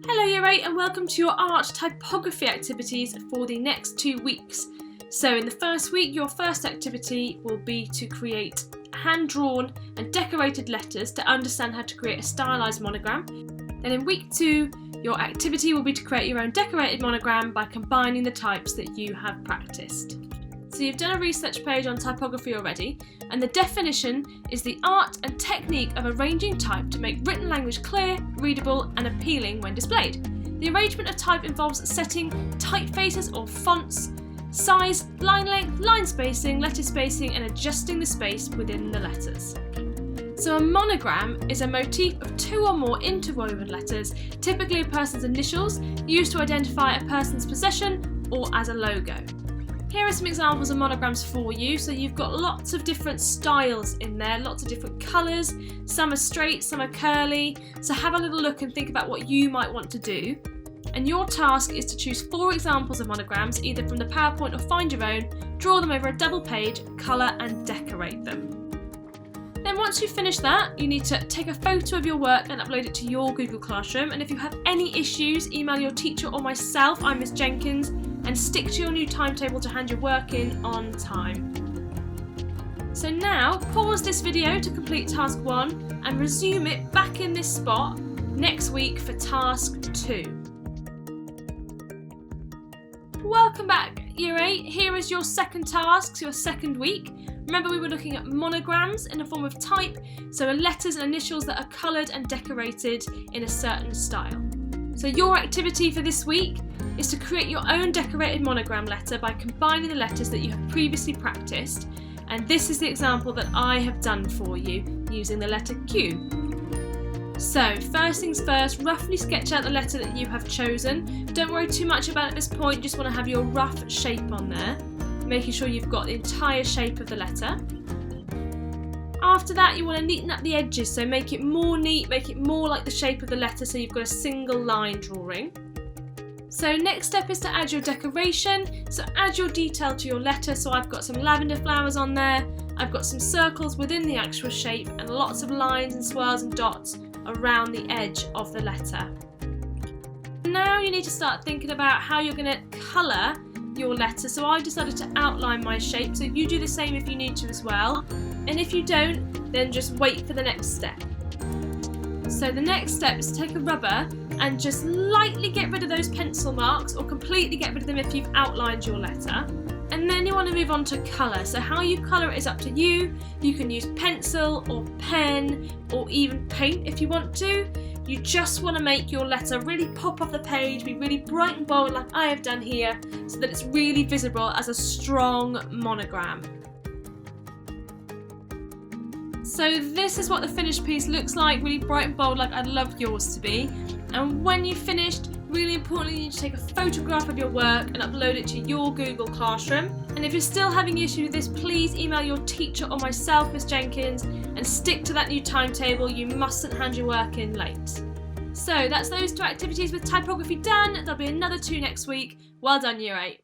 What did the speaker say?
Hello Year 8 and welcome to your art typography activities for the next 2 weeks. So in the first week, your first activity will be to create hand-drawn and decorated letters to understand how to create a stylised monogram. Then in week 2, your activity will be to create your own decorated monogram by combining the types that you have practiced. So you've done a research page on typography already, and the definition is the art and technique of arranging type to make written language clear, readable and appealing when displayed. The arrangement of type involves setting typefaces or fonts, size, line length, line spacing, letter spacing and adjusting the space within the letters. So a monogram is a motif of 2 or more interwoven letters, typically a person's initials, used to identify a person's possession or as a logo. Here are some examples of monograms for you. So you've got lots of different styles in there, lots of different colours, some are straight, some are curly. So have a little look and think about what you might want to do. And your task is to choose 4 examples of monograms, either from the PowerPoint or find your own, draw them over a double page, colour and decorate them. Then once you've finished that, you need to take a photo of your work and upload it to your Google Classroom. And if you have any issues, email your teacher or myself, I'm Miss Jenkins, and stick to your new timetable to hand your work in on time. So now, pause this video to complete task 1 and resume it back in this spot next week for task 2. Welcome back, Year 8. Here is your second task, your second week. Remember, we were looking at monograms in the form of type, so letters and initials that are coloured and decorated in a certain style. So your activity for this week is to create your own decorated monogram letter by combining the letters that you have previously practiced, and this is the example that I have done for you using the letter Q. So first things first, roughly sketch out the letter that you have chosen. Don't worry too much about it at this point, just want to have your rough shape on there, making sure you've got the entire shape of the letter. After that, you want to neaten up the edges, so make it more neat, make it more like the shape of the letter so you've got a single line drawing. So next step is to add your decoration, so add your detail to your letter. So I've got some lavender flowers on there, I've got some circles within the actual shape and lots of lines and swirls and dots around the edge of the letter. Now you need to start thinking about how you're going to colour your letter. So I decided to outline my shape, so you do the same if you need to as well, and if you don't, then just wait for the next step. So the next step is to take a rubber and just lightly get rid of those pencil marks, or completely get rid of them if you've outlined your letter. And then you want to move on to colour. So how you colour it is up to you. You can use pencil or pen or even paint if you want to. You just want to make your letter really pop off the page, be really bright and bold like I have done here, so that it's really visible as a strong monogram. So this is what the finished piece looks like, really bright and bold like I'd love yours to be. And when you've finished, really importantly, you need to take a photograph of your work and upload it to your Google Classroom. And if you're still having issues with this, please email your teacher or myself, Miss Jenkins, and stick to that new timetable. You mustn't hand your work in late. So that's those 2 activities with typography done. There'll be another 2 next week. Well done, Year 8.